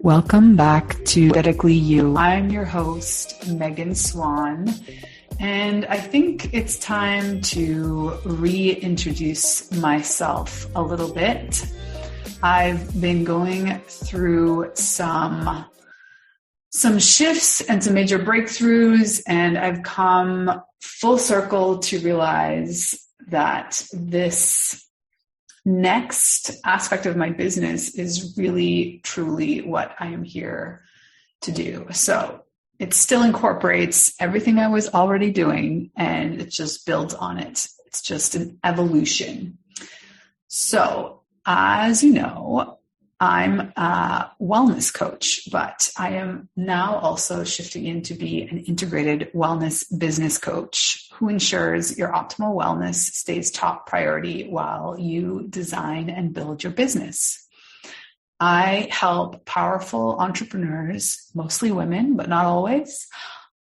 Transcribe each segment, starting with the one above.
Welcome back to Aesthetically You. I'm your host, Megan Swan, and I think it's time to reintroduce myself a little bit. I've been going through some shifts and some major breakthroughs, and I've come full circle to realize that this next aspect of my business is really, truly what I am here to do. So it still incorporates everything I was already doing, and it just builds on it. It's just an evolution. So as you know, I'm a wellness coach, but I am now also shifting into be an integrated wellness business coach who ensures your optimal wellness stays top priority while you design and build your business. I help powerful entrepreneurs, mostly women, but not always,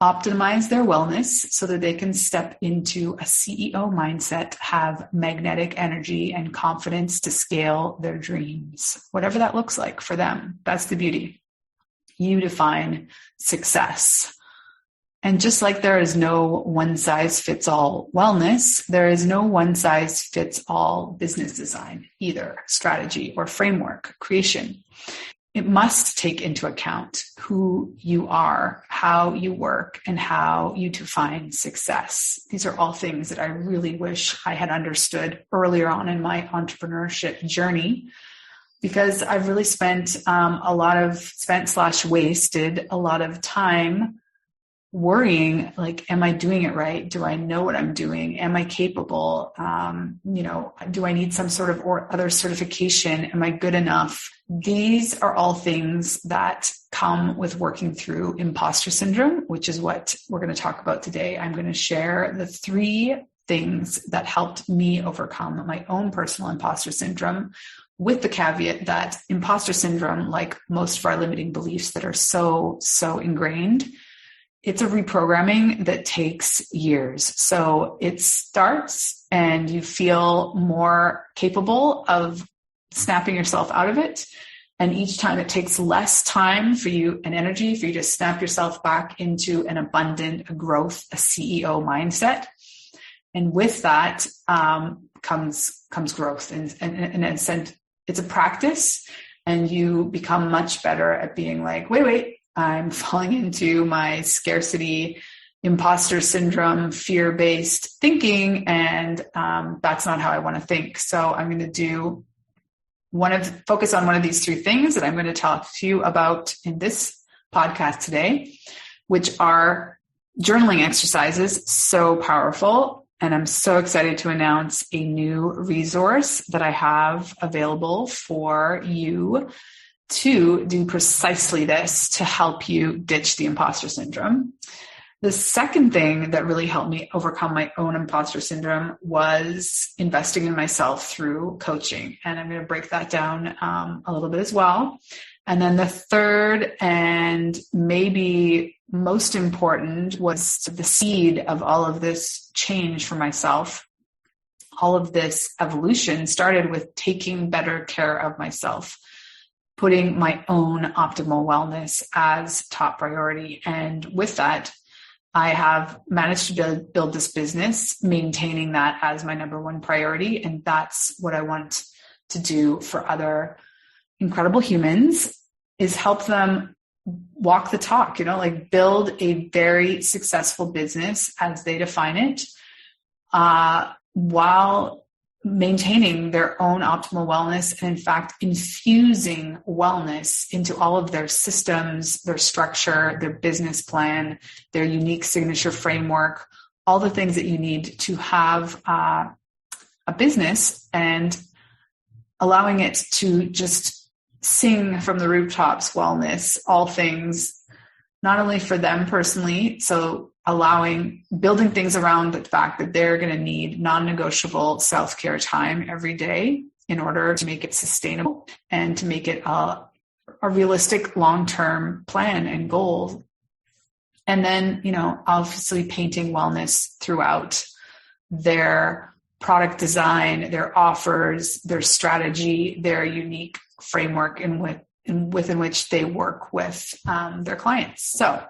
optimize their wellness so that they can step into a CEO mindset, have magnetic energy and confidence to scale their dreams, whatever that looks like for them. That's the beauty. You define success. And just like there is no one size fits all wellness, there is no one size fits all business design, either strategy or framework creation. It must take into account who you are, how you work, and how you define success. These are all things that I really wish I had understood earlier on in my entrepreneurship journey, because I've really wasted a lot of time worrying, like, am I doing it right? Do I know what I'm doing? Am I capable? Do I need some sort of or other certification? Am I good enough? These are all things that come with working through imposter syndrome, which is what we're going to talk about today. I'm going to share the 3 things that helped me overcome my own personal imposter syndrome, with the caveat that imposter syndrome, like most of our limiting beliefs that are so ingrained, it's a reprogramming that takes years. So it starts and you feel more capable of snapping yourself out of it. And each time it takes less time for you and energy for you to snap yourself back into an abundant, a growth, a CEO mindset. And with that comes growth. And it's a practice, and you become much better at being like, wait, I'm falling into my scarcity, imposter syndrome, fear-based thinking, and that's not how I want to think. So I'm going to focus on one of these 3 things that I'm going to talk to you about in this podcast today, which are journaling exercises. So powerful. And I'm so excited to announce a new resource that I have available for you to do precisely this, to help you ditch the imposter syndrome. The second thing that really helped me overcome my own imposter syndrome was investing in myself through coaching. And I'm going to break that down a little bit as well. And then the third, and maybe most important, was the seed of all of this change for myself. All of this evolution started with taking better care of myself, putting my own optimal wellness as top priority. And with that, I have managed to build this business, maintaining that as my number one priority. And that's what I want to do for other incredible humans, is help them walk the talk, build a very successful business as they define it, while maintaining their own optimal wellness, and in fact, infusing wellness into all of their systems, their structure, their business plan, their unique signature framework, all the things that you need to have a business, and allowing it to just sing from the rooftops, wellness, all things, not only for them personally, so building things around the fact that they're going to need non-negotiable self-care time every day in order to make it sustainable and to make it a realistic long-term plan and goal. And then, obviously painting wellness throughout their product design, their offers, their strategy, their unique framework within which they work with their clients. So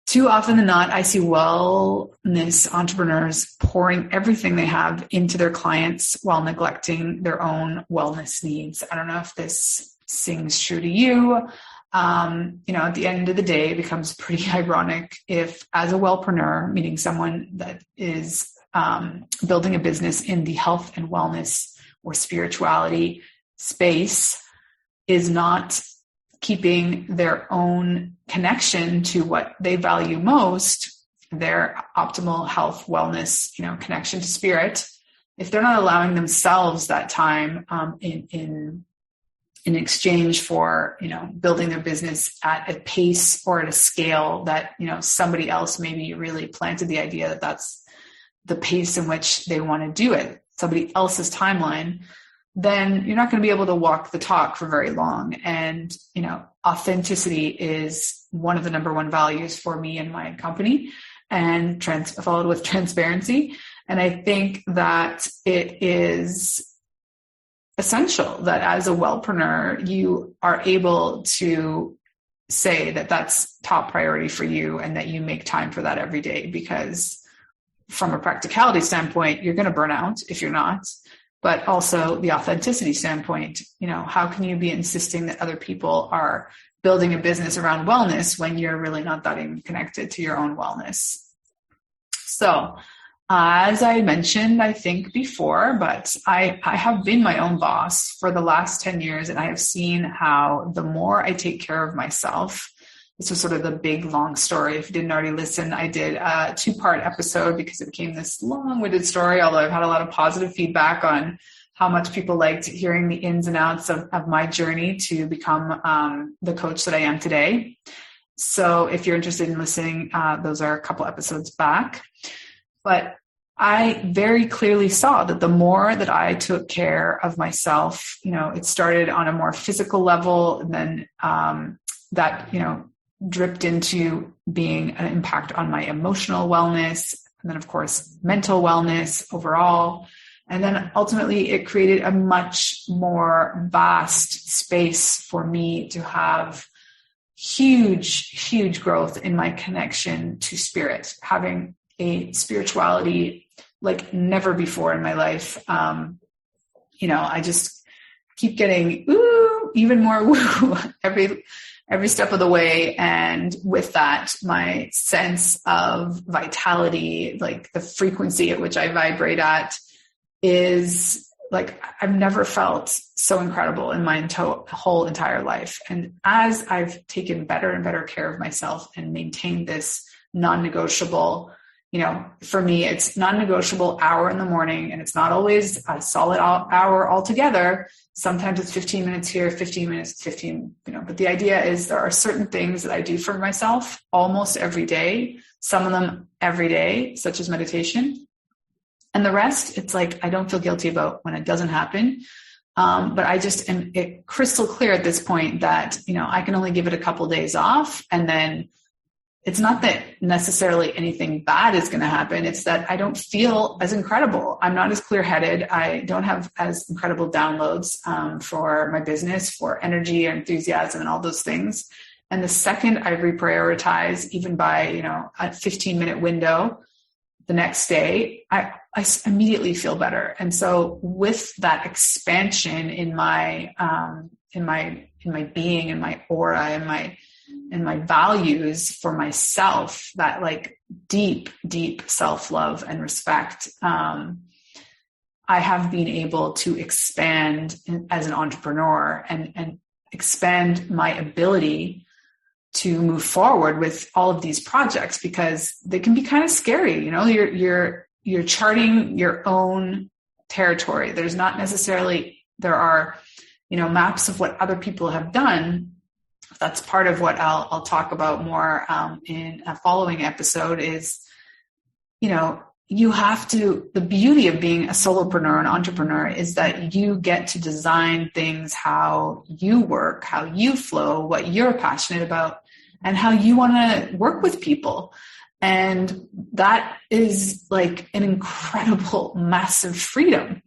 too often than not, I see wellness entrepreneurs pouring everything they have into their clients while neglecting their own wellness needs. I don't know if this sings true to you. At the end of the day, it becomes pretty ironic if, as a wellpreneur, meaning someone that is building a business in the health and wellness or spirituality space, is not keeping their own connection to what they value most, their optimal health, wellness, connection to spirit. If they're not allowing themselves that time in exchange for, building their business at a pace or at a scale that, somebody else maybe really planted the idea that that's the pace in which they want to do it, somebody else's timeline, then you're not going to be able to walk the talk for very long. And, authenticity is one of the number one values for me and my company, and followed with transparency. And I think that it is essential that as a wellpreneur, you are able to say that that's top priority for you and that you make time for that every day, because from a practicality standpoint, you're going to burn out if you're not. But also the authenticity standpoint, how can you be insisting that other people are building a business around wellness when you're really not that even connected to your own wellness? So as I mentioned, I think before, but I have been my own boss for the last 10 years, and I have seen how the more I take care of myself, this was sort of the big, long story. If you didn't already listen, I did a 2-part episode because it became this long-winded story, although I've had a lot of positive feedback on how much people liked hearing the ins and outs of my journey to become the coach that I am today. So if you're interested in listening, those are a couple episodes back. But I very clearly saw that the more that I took care of myself, it started on a more physical level, and then that, dripped into being an impact on my emotional wellness, and then of course mental wellness overall. And then ultimately it created a much more vast space for me to have huge growth in my connection to spirit, having a spirituality like never before in my life. I just keep getting even more woo every step of the way. And with that, my sense of vitality, like the frequency at which I vibrate at, is like I've never felt so incredible in my whole entire life. And as I've taken better and better care of myself and maintained this non-negotiable, for me, it's non-negotiable hour in the morning, and it's not always a solid hour altogether. Sometimes it's 15 minutes here, 15 minutes, 15, but the idea is there are certain things that I do for myself almost every day, some of them every day, such as meditation. And the rest, it's like, I don't feel guilty about when it doesn't happen. But I just am crystal clear at this point that, I can only give it a couple days off, and then it's not that necessarily anything bad is going to happen. It's that I don't feel as incredible. I'm not as clear-headed. I don't have as incredible downloads for my business, for energy and enthusiasm and all those things. And the second I reprioritize, even by, a 15-minute window the next day, I immediately feel better. And so with that expansion in my being, in my aura, in my values for myself, that like deep self-love and respect, I have been able to expand as an entrepreneur and expand my ability to move forward with all of these projects, because they can be kind of scary. You're charting your own territory. There's not necessarily, there are, maps of what other people have done. That's part of what I'll talk about more in a following episode is, you have to, the beauty of being a solopreneur, an entrepreneur, is that you get to design things how you work, how you flow, what you're passionate about, and how you want to work with people. And that is like an incredible, massive freedom.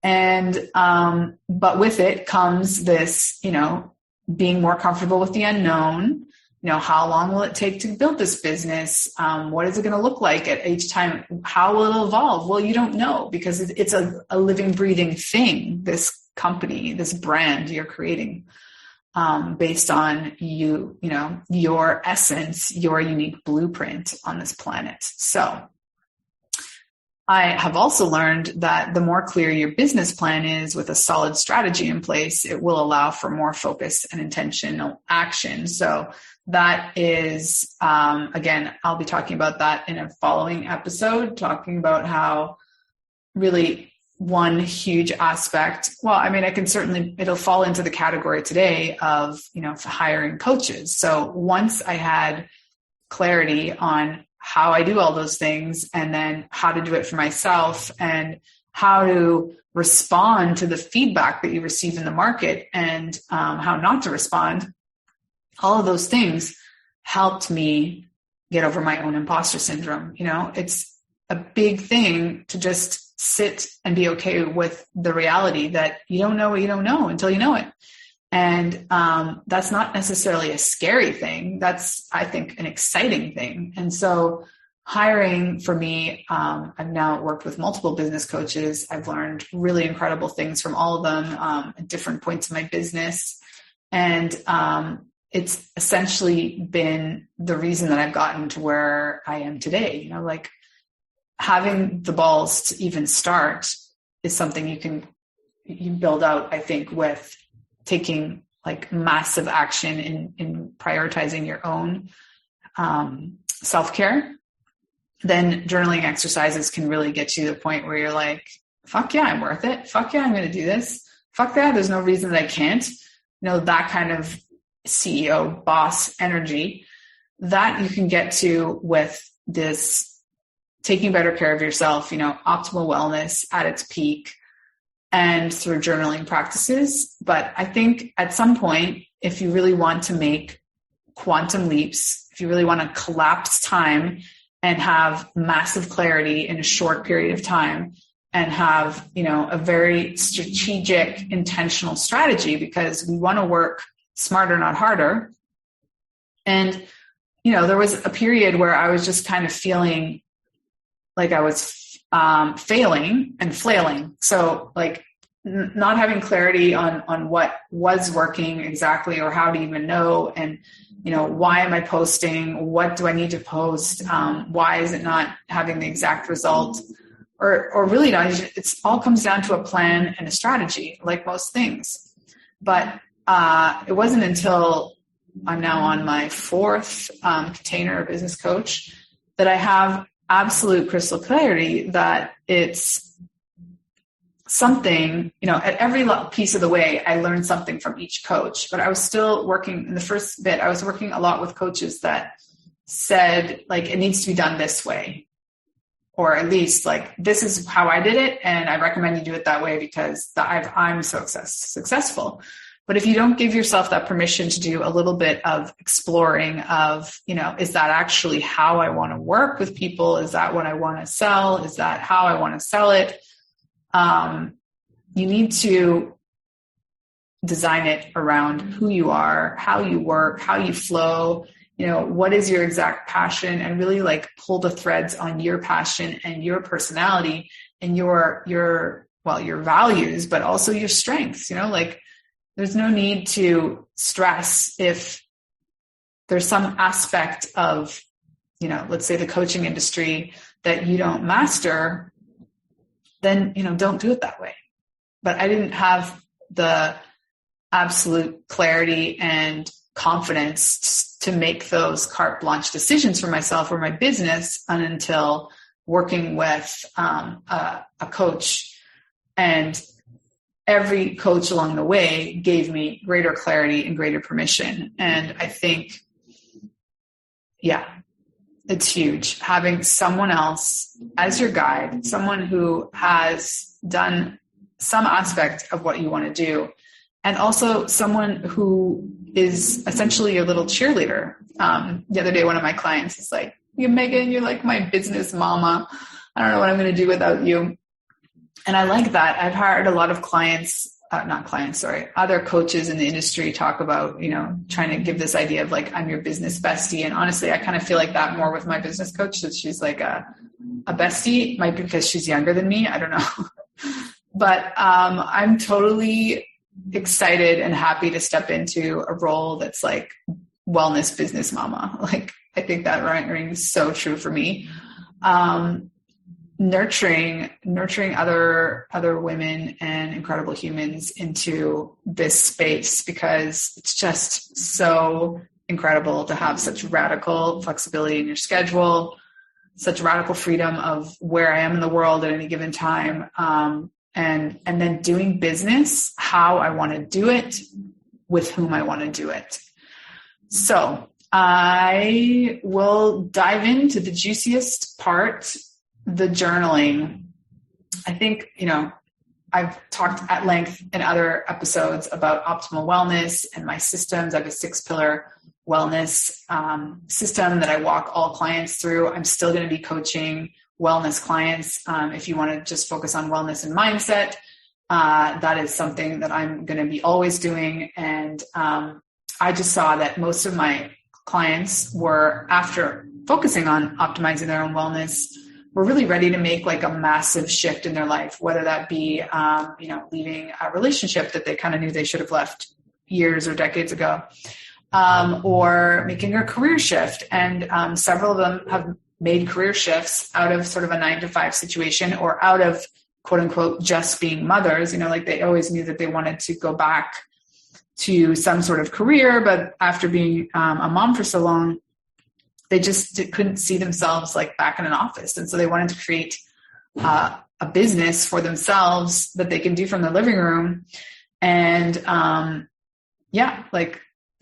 And, but with it comes this, being more comfortable with the unknown. How long will it take to build this business? What is it going to look like at each time? How will it evolve? Well, you don't know, because it's a living, breathing thing, this company, this brand you're creating, based on your essence, your unique blueprint on this planet. So I have also learned that the more clear your business plan is with a solid strategy in place, it will allow for more focus and intentional action. So that is, again, I'll be talking about that in a following episode, talking about how really one huge aspect, it'll fall into the category today of, hiring coaches. So once I had clarity on how I do all those things, and then how to do it for myself, and how to respond to the feedback that you receive in the market, and how not to respond, all of those things helped me get over my own imposter syndrome. It's a big thing to just sit and be okay with the reality that you don't know what you don't know until you know it. And that's not necessarily a scary thing. That's, I think, an exciting thing. And so hiring for me, I've now worked with multiple business coaches. I've learned really incredible things from all of them at different points in my business. And it's essentially been the reason that I've gotten to where I am today. Having the balls to even start is something you build out, I think, with taking like massive action in prioritizing your own self-care. Then journaling exercises can really get you to the point where you're like, fuck yeah, I'm worth it. Fuck yeah, I'm going to do this. Fuck yeah, there's no reason that I can't. That kind of CEO boss energy that you can get to with this taking better care of yourself, optimal wellness at its peak, and through journaling practices. But I think at some point, if you really want to make quantum leaps, if you really want to collapse time and have massive clarity in a short period of time, and have, a very strategic, intentional strategy, because we want to work smarter, not harder. And, there was a period where I was just kind of feeling like I was failing and flailing. So like not having clarity on what was working exactly, or how to even know. And, why am I posting? What do I need to post? Why is it not having the exact result? Or really not. It all comes down to a plan and a strategy, like most things. But it wasn't until I'm now on my fourth container business coach that I have absolute crystal clarity that it's something, at every piece of the way, I learned something from each coach. But I was still working in the first bit. I was working a lot with coaches that said, like, it needs to be done this way. Or at least like, this is how I did it, and I recommend you do it that way because I'm so successful. But if you don't give yourself that permission to do a little bit of exploring of, is that actually how I want to work with people? Is that what I want to sell? Is that how I want to sell it? You need to design it around who you are, how you work, how you flow. What is your exact passion, and really like pull the threads on your passion and your personality and your values, but also your strengths. There's no need to stress if there's some aspect of, let's say the coaching industry that you don't master, then, don't do it that way. But I didn't have the absolute clarity and confidence to make those carte blanche decisions for myself or my business until working with a coach. And every coach along the way gave me greater clarity and greater permission. And I think, it's huge having someone else as your guide, someone who has done some aspect of what you want to do, and also someone who is essentially your little cheerleader. The other day, one of my clients is like, Megan, you're like my business mama. I don't know what I'm going to do without you. And I like that. I've hired a lot of other coaches in the industry talk about, trying to give this idea of like, I'm your business bestie. And honestly, I kind of feel like that more with my business coach, that she's like a bestie. Might be because she's younger than me. I don't know. But I'm totally excited and happy to step into a role that's like wellness business mama. Like, I think that rings so true for me. Nurturing other women and incredible humans into this space, because it's just so incredible to have such radical flexibility in your schedule, such radical freedom of where I am in the world at any given time. And then doing business how I want to do it, with whom I want to do it. So I will dive into the juiciest part, the journaling. I think, I've talked at length in other episodes about optimal wellness and my systems. I have a 6-pillar wellness system that I walk all clients through. I'm still going to be coaching wellness clients. If you want to just focus on wellness and mindset, that is something that I'm going to be always doing. And I just saw that most of my clients were, after focusing on optimizing their own wellness, were really ready to make like a massive shift in their life, whether that be, leaving a relationship that they kind of knew they should have left years or decades ago, or making a career shift. And several of them have made career shifts out of sort of a 9-to-5 situation, or out of quote unquote just being mothers. Like they always knew that they wanted to go back to some sort of career, but after being a mom for so long, they just couldn't see themselves like back in an office. And so they wanted to create a business for themselves that they can do from their living room, and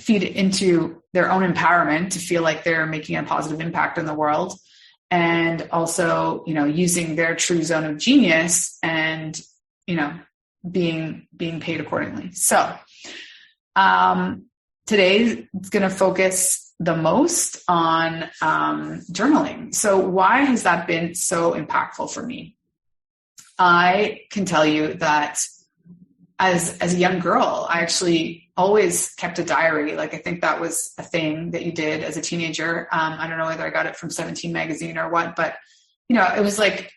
feed into their own empowerment to feel like they're making a positive impact in the world. And also, using their true zone of genius and, being paid accordingly. So today it's going to focus the most on journaling. So why has that been so impactful for me? I can tell you that as a young girl, I actually always kept a diary. Like, I think that was a thing that you did as a teenager. I don't know whether I got it from 17 magazine or what, but it was like,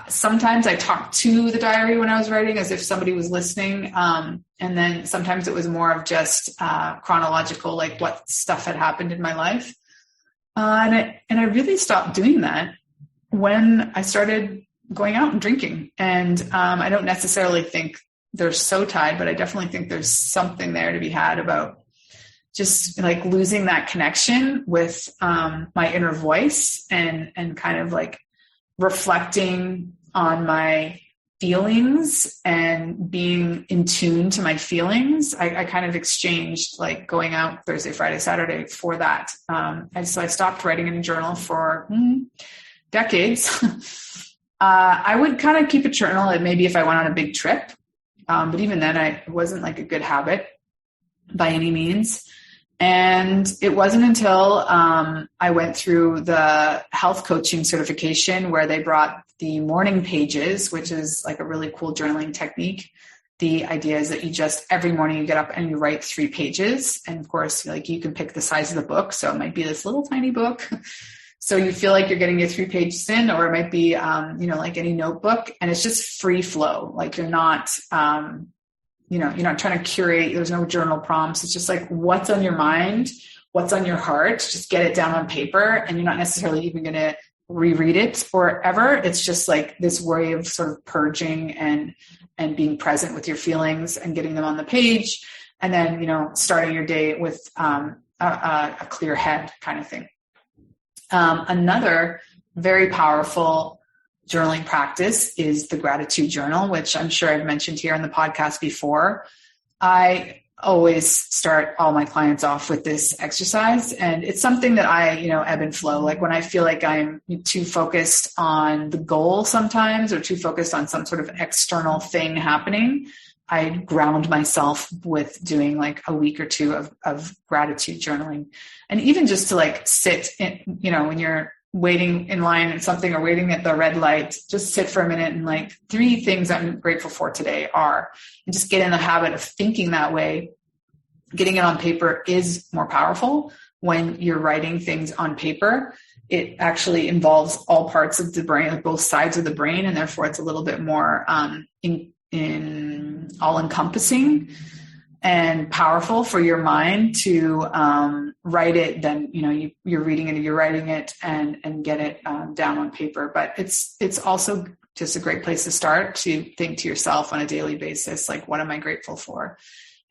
sometimes I talked to the diary when I was writing as if somebody was listening. And then sometimes it was more of just chronological, like what stuff had happened in my life. And I really stopped doing that when I started going out and drinking. And I don't necessarily think they're so tied, but I definitely think there's something there to be had about just like losing that connection with my inner voice and kind of like reflecting on my feelings and being in tune to my feelings. I kind of exchanged like going out Thursday, Friday, Saturday for that. And so I stopped writing in a journal for decades. I would kind of keep a journal, and maybe if I went on a big trip. But even then, it wasn't like a good habit by any means. And it wasn't until I went through the health coaching certification where they brought the morning pages, which is like a really cool journaling technique. The idea is that you just, every morning you get up and you write 3 pages. And of course, like you can pick the size of the book. So it might be this little tiny book. So you feel like you're getting your 3 pages in, or it might be, like any notebook, and it's just free flow. Like you're not, you're not trying to curate. There's no journal prompts. It's just like what's on your mind, what's on your heart, just get it down on paper. And you're not necessarily even going to reread it or ever. It's just like this way of sort of purging and being present with your feelings and getting them on the page. And then, starting your day with a clear head kind of thing. Another very powerful journaling practice is the gratitude journal, which I'm sure I've mentioned here on the podcast before. I always start all my clients off with this exercise, and it's something that I, ebb and flow. Like when I feel like I'm too focused on the goal sometimes, or too focused on some sort of external thing happening, I ground myself with doing like a week or two of gratitude journaling. And even just to like sit in, when you're waiting in line at something or waiting at the red light, just sit for a minute and like 3 things I'm grateful for today are, and just get in the habit of thinking that way. Getting it on paper is more powerful when you're writing things on paper. It actually involves all parts of the brain, like both sides of the brain, and therefore it's a little bit more in all-encompassing and powerful for your mind to write it than, you're reading it or you're writing it and get it down on paper. But it's also just a great place to start, to think to yourself on a daily basis, like, what am I grateful for?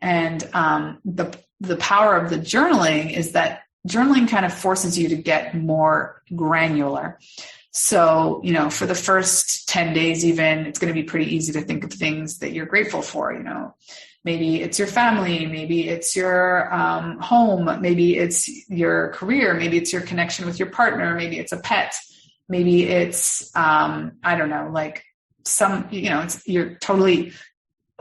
And the power of the journaling is that journaling kind of forces you to get more granular. So, for the first 10 days even, it's going to be pretty easy to think of things that you're grateful for. Maybe it's your family, maybe it's your home, maybe it's your career, maybe it's your connection with your partner, maybe it's a pet, maybe it's, you're totally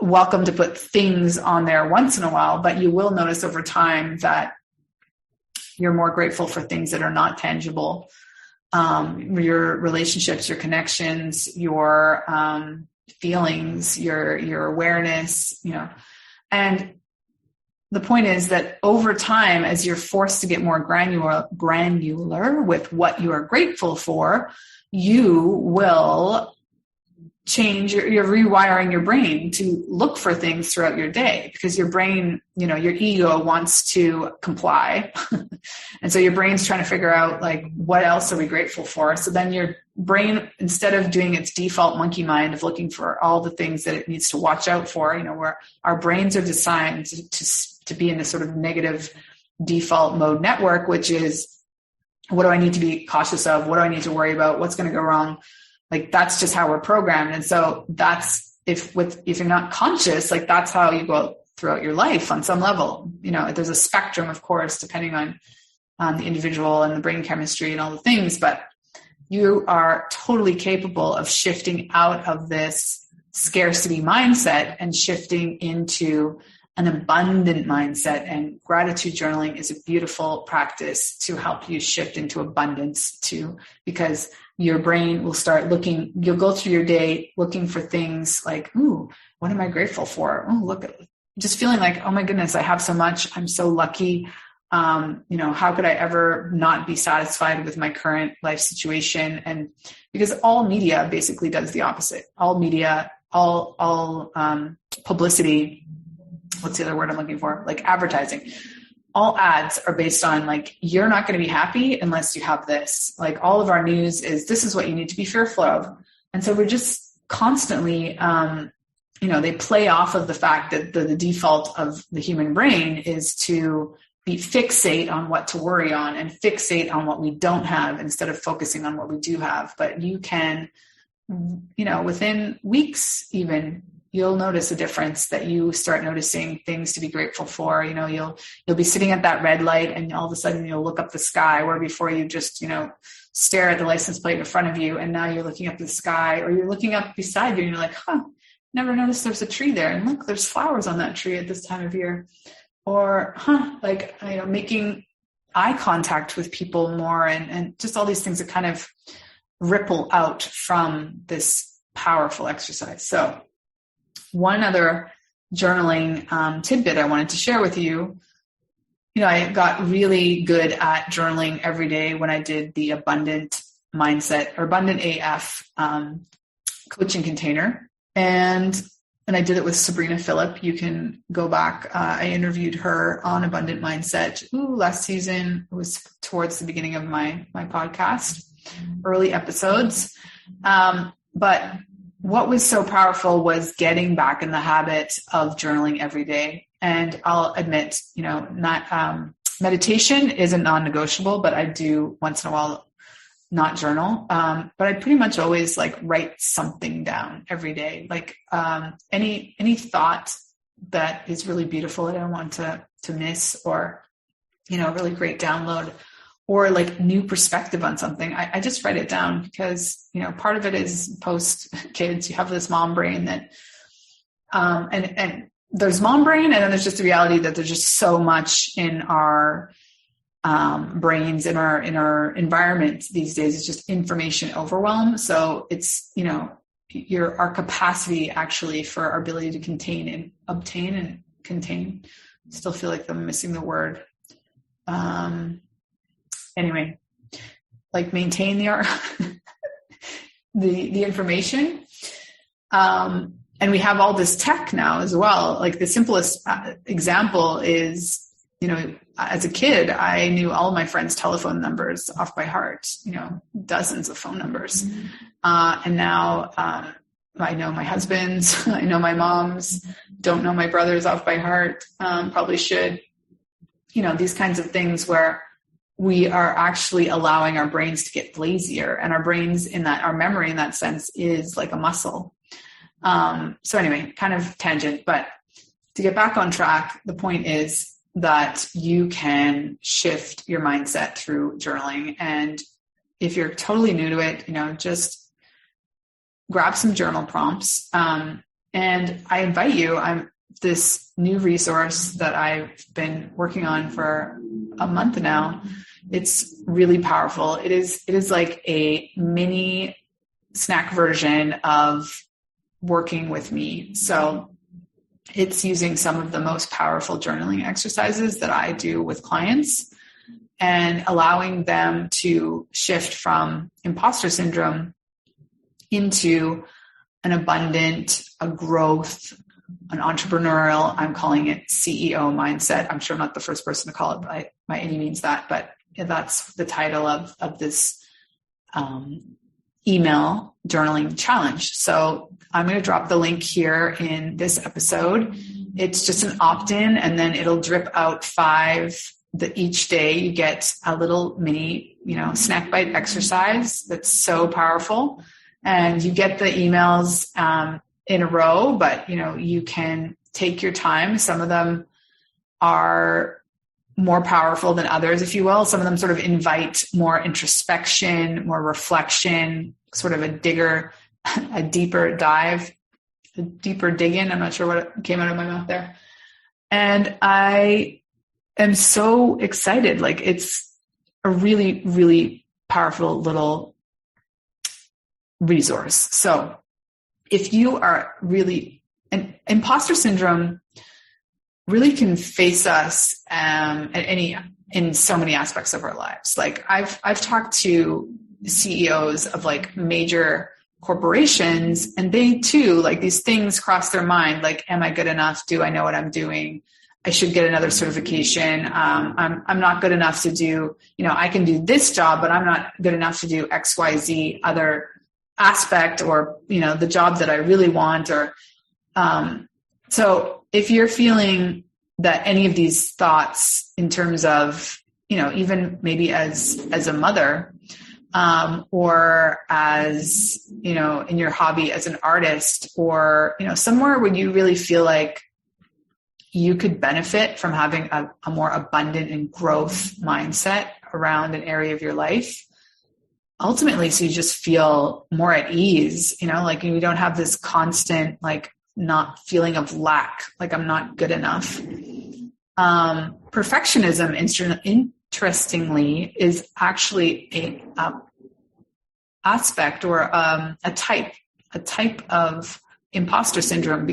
welcome to put things on there once in a while, but you will notice over time that you're more grateful for things that are not tangible. Your relationships, your connections, your feelings, your awareness, and the point is that over time, as you're forced to get more granular with what you are grateful for, you will change, you're rewiring your brain to look for things throughout your day, because your brain, your ego wants to comply. And so your brain's trying to figure out, like, what else are we grateful for? So then your brain, instead of doing its default monkey mind of looking for all the things that it needs to watch out for, where our brains are designed to be in this sort of negative default mode network, which is, what do I need to be cautious of? What do I need to worry about? What's going to go wrong? Like, that's just how we're programmed. And so that's, if you're not conscious, like, that's how you go throughout your life on some level. There's a spectrum, of course, depending on the individual and the brain chemistry and all the things, but you are totally capable of shifting out of this scarcity mindset and shifting into an abundant mindset. And gratitude journaling is a beautiful practice to help you shift into abundance too, because your brain will start looking, you'll go through your day looking for things like, ooh, what am I grateful for? Oh, look, just feeling like, oh my goodness, I have so much. I'm so lucky. How could I ever not be satisfied with my current life situation? And because all media basically does the opposite. All media, all publicity, what's the other word I'm looking for? Like advertising. All ads are based on, like, you're not going to be happy unless you have this. Like, all of our news is, this is what you need to be fearful of. And so we're just constantly, they play off of the fact that the default of the human brain is to fixate on what to worry on and fixate on what we don't have instead of focusing on what we do have. But you can, within weeks even, you'll notice a difference, that you start noticing things to be grateful for. You'll be sitting at that red light and all of a sudden you'll look up the sky, where before you just, stare at the license plate in front of you, and now you're looking up the sky, or you're looking up beside you and you're like, never noticed there's a tree there. And look, there's flowers on that tree at this time of year. Or, making eye contact with people more, and just all these things that kind of ripple out from this powerful exercise. So one other journaling tidbit I wanted to share with you. I got really good at journaling every day when I did the Abundant Mindset, or Abundant AF coaching container. And I did it with Sabrina Phillip. You can go back. I interviewed her on Abundant Mindset last season. It was towards the beginning of my podcast, early episodes. But what was so powerful was getting back in the habit of journaling every day. And I'll admit, meditation isn't non-negotiable, but I do once in a while not journal. But I pretty much always write something down every day. Any thought that is really beautiful that I don't want to miss, or, really great download, or new perspective on something. I just write it down because, part of it is post kids, you have this mom brain that, and there's mom brain, and then there's just the reality that there's just so much in our brains in our environment these days is just information overwhelm. So it's, our capacity actually for our ability to contain and obtain and contain. Still feel like I'm missing the word. Anyway, like maintain the information. And we have all this tech now as well. Like the simplest example is, as a kid, I knew all my friends' telephone numbers off by heart, dozens of phone numbers. And now I know my husband's, I know my mom's, don't know my brother's off by heart, probably should. These kinds of things where we are actually allowing our brains to get lazier, and our brains our memory in that sense is like a muscle. So anyway, kind of tangent, but to get back on track, the point is that you can shift your mindset through journaling. And if you're totally new to it, just grab some journal prompts. And I invite you, this new resource that I've been working on for a month now. It's really powerful. It is like a mini snack version of working with me. So it's using some of the most powerful journaling exercises that I do with clients and allowing them to shift from imposter syndrome into an abundant, a growth, an entrepreneurial, I'm calling it CEO mindset. I'm sure I'm not the first person to call it by any means that, but that's the title of this email journaling challenge. So I'm going to drop the link here in this episode. It's just an opt-in, and then it'll drip out 5 each day. You get a little mini, snack bite exercise that's so powerful, and you get the emails in a row, but you can take your time. Some of them are more powerful than others, if you will. Some of them sort of invite more introspection, more reflection, sort of a deeper dive, a deeper dig in. I'm not sure what came out of my mouth there. And I am so excited. Like, it's a really, really powerful little resource. So if you are really, and imposter syndrome really can face us in so many aspects of our lives. Like I've talked to CEOs of like major corporations, and they too, like, these things cross their mind. Like, am I good enough? Do I know what I'm doing? I should get another certification. I'm not good enough to do, I can do this job, but I'm not good enough to do XYZ other aspect, or, the job that I really want, or, so if you're feeling that any of these thoughts in terms of, even maybe as a mother, or as, in your hobby as an artist, or, somewhere where you really feel like you could benefit from having a more abundant and growth mindset around an area of your life, ultimately, so you just feel more at ease, like you don't have this constant, like, not feeling of lack, like I'm not good enough. Perfectionism, interestingly, is actually a aspect or a type of imposter syndrome,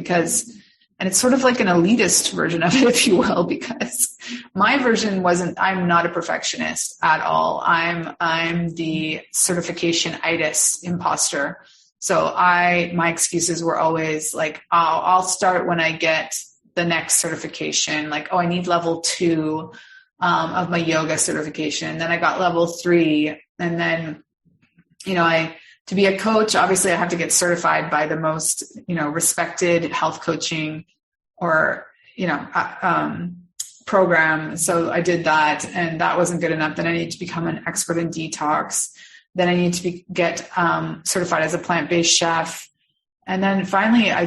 and it's sort of like an elitist version of it, if you will, because my version I'm not a perfectionist at all. I'm the certification-itis imposter. So my excuses were always like, I'll start when I get the next certification. Like, I need level 2 of my yoga certification. And then I got level 3. And then, to be a coach, obviously I have to get certified by the most, respected health coaching or, program. So I did that, and that wasn't good enough. Then I need to become an expert in detox. Then I need to get certified as a plant-based chef. And then finally I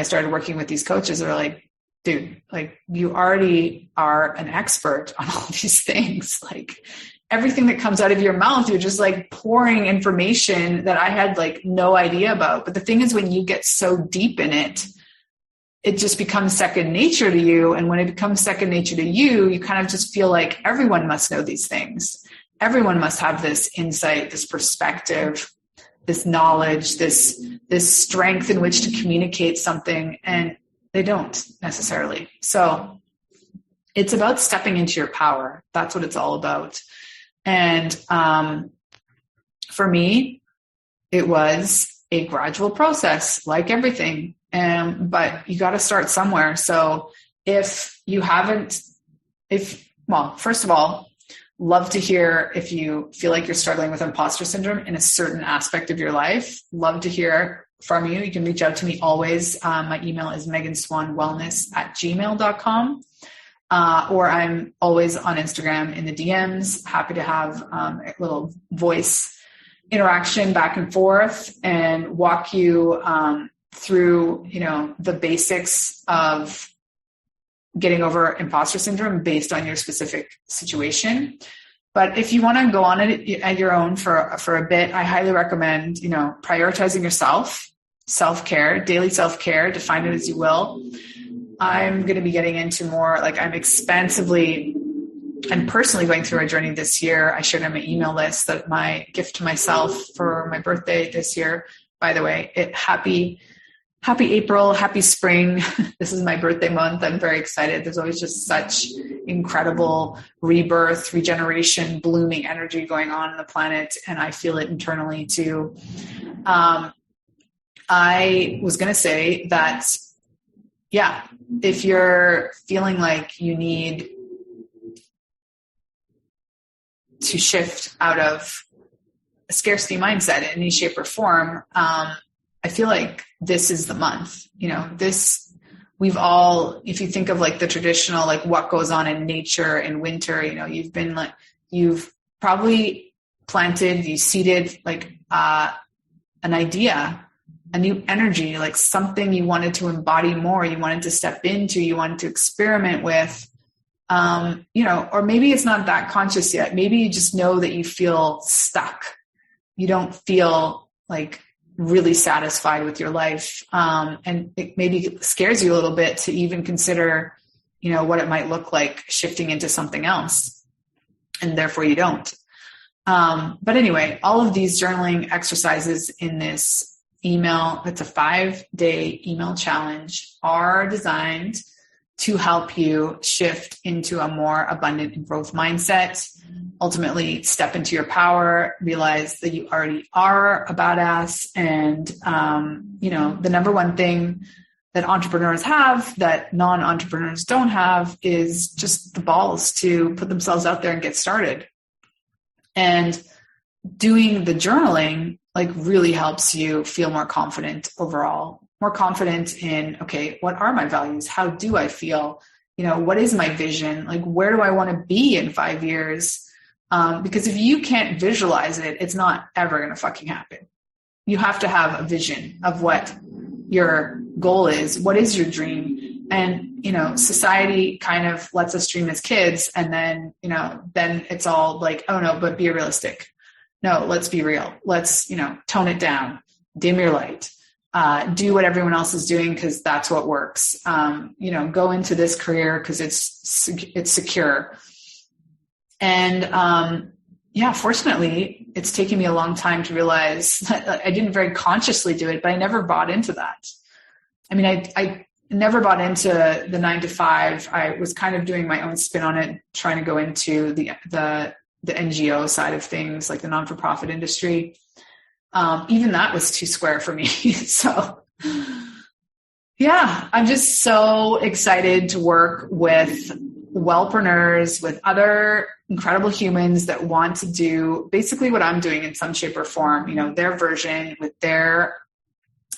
started working with these coaches that are like, dude, like, you already are an expert on all these things. Like, everything that comes out of your mouth, you're just like pouring information that I had like no idea about. But the thing is, when you get so deep in it, it just becomes second nature to you. And when it becomes second nature to you, you kind of just feel like everyone must know these things. Everyone must have this insight, this perspective, this knowledge, this strength in which to communicate something. And they don't necessarily. So it's about stepping into your power. That's what it's all about. And for me, it was a gradual process, like everything. But you got to start somewhere. So if you haven't, first of all, love to hear if you feel like you're struggling with imposter syndrome in a certain aspect of your life. Love to hear from you. You can reach out to me always. My email is meganswanwellness@gmail.com. Or I'm always on Instagram in the DMs. Happy to have a little voice interaction back and forth and walk you through, the basics of getting over imposter syndrome based on your specific situation. But if you want to go on it at your own for a bit, I highly recommend, prioritizing yourself, self-care, daily self-care, define it as you will. I'm going to be getting into more, I'm personally going through a journey this year. I shared on my email list that my gift to myself for my birthday this year, by the way, happy April, happy spring. This is my birthday month. I'm very excited. There's always just such incredible rebirth, regeneration, blooming energy going on the planet. And I feel it internally too. I was going to say that, if you're feeling like you need to shift out of a scarcity mindset in any shape or form, I feel like this is the month. If you think of the traditional, what goes on in nature in winter, you've probably planted, you seeded an idea, a new energy, something you wanted to embody more, you wanted to step into, you wanted to experiment with, or maybe it's not that conscious yet. Maybe you just know that you feel stuck. You don't feel really satisfied with your life. And it maybe scares you a little bit to even consider, what it might look like shifting into something else. And therefore you don't. But anyway, all of these journaling exercises in this email, it's a 5-day email challenge, are designed to help you shift into a more abundant and growth mindset, ultimately step into your power, realize that you already are a badass. And, the number one thing that entrepreneurs have that non-entrepreneurs don't have is just the balls to put themselves out there and get started. And doing the journaling really helps you feel more confident overall, more confident in, okay, what are my values? How do I feel? What is my vision? Where do I want to be in 5 years? Because if you can't visualize it, it's not ever going to fucking happen. You have to have a vision of what your goal is. What is your dream? And, society kind of lets us dream as kids. And then, then it's all oh no, but be realistic. No, let's be real. Let's, tone it down, dim your light, do what everyone else is doing because that's what works. Go into this career because it's secure. And fortunately, it's taken me a long time to realize that I didn't very consciously do it, but I never bought into that. I mean, I never bought into the 9-to-5. I was kind of doing my own spin on it, trying to go into the NGO side of things, the non-for-profit industry. Even that was too square for me. So I'm just so excited to work with wellpreneurs, with other incredible humans that want to do basically what I'm doing in some shape or form, their version with their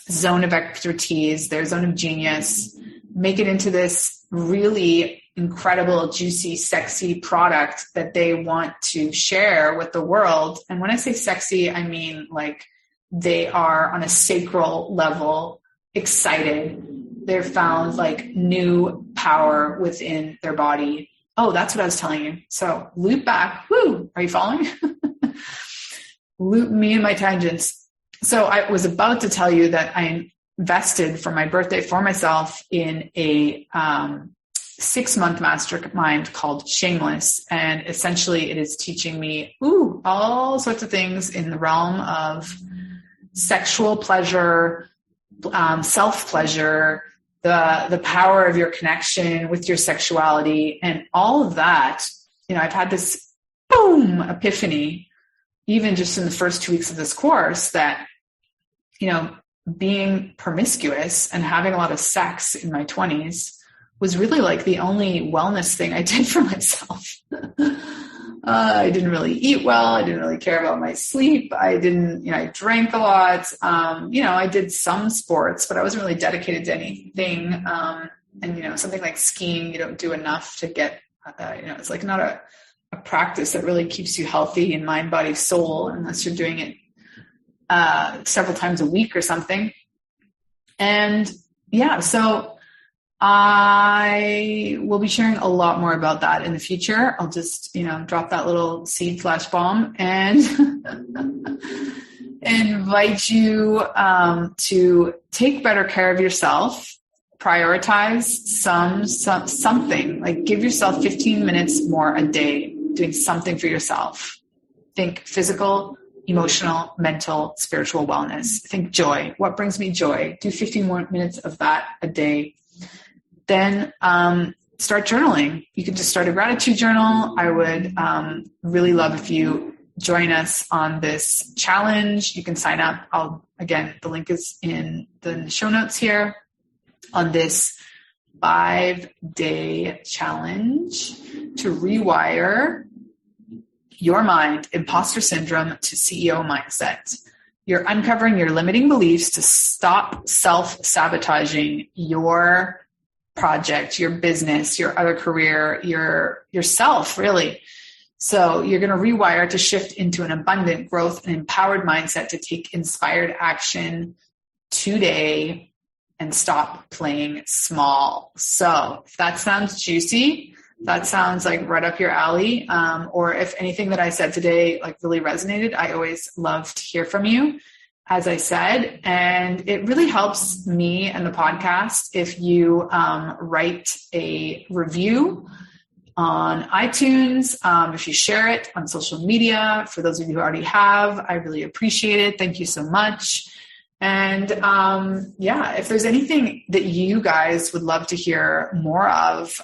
zone of expertise, their zone of genius, make it into this really incredible, juicy, sexy product that they want to share with the world. And when I say sexy, I mean they are on a sacral level excited. They've found new power within their body. Oh, that's what I was telling you. So loop back. Woo! Are you following? Loop me and my tangents. So I was about to tell you that I'm invested for my birthday for myself in a 6-month mastermind called Shameless. And essentially it is teaching me all sorts of things in the realm of sexual pleasure, self-pleasure, the power of your connection with your sexuality, and all of that. I've had this epiphany, even just in the first 2 weeks of this course, that, being promiscuous and having a lot of sex in my 20s was really like the only wellness thing I did for myself. I didn't really eat well. I didn't really care about my sleep. I drank a lot. I did some sports, but I wasn't really dedicated to anything. And something like skiing, you don't do enough to get, it's like not a practice that really keeps you healthy in mind, body, soul, unless you're doing it several times a week or something. And so I will be sharing a lot more about that in the future. I'll just, drop that little seed flash bomb and invite you to take better care of yourself. Prioritize something, like give yourself 15 minutes more a day doing something for yourself. Think physical, emotional, mental, spiritual wellness. Think joy. What brings me joy? Do 15 more minutes of that a day. Then start journaling. You can just start a gratitude journal. I would really love if you join us on this challenge. You can sign up. Again, the link is in the show notes here, on this 5-day challenge to rewire your mind, imposter syndrome to CEO mindset. You're uncovering your limiting beliefs to stop self-sabotaging your project, your business, your other career, yourself, really. So you're going to rewire to shift into an abundant growth and empowered mindset to take inspired action today and stop playing small. So if that sounds juicy, that sounds like right up your alley, or if anything that I said today really resonated, I always love to hear from you, as I said. And it really helps me and the podcast if you write a review on iTunes, if you share it on social media. For those of you who already have, I really appreciate it. Thank you so much. And if there's anything that you guys would love to hear more of,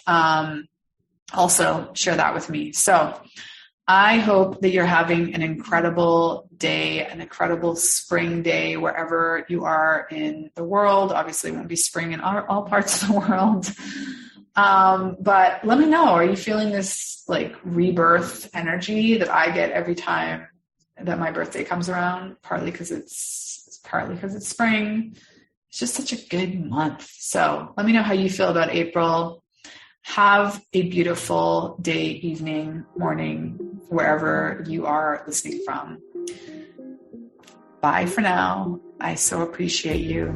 also share that with me. So I hope that you're having an incredible day, an incredible spring day, wherever you are in the world. Obviously, it won't be spring in all parts of the world. But let me know, are you feeling this rebirth energy that I get every time that my birthday comes around? Partly because it's spring. It's just such a good month. So let me know how you feel about April. Have a beautiful day, evening, morning, wherever you are listening from. Bye for now. I so appreciate you.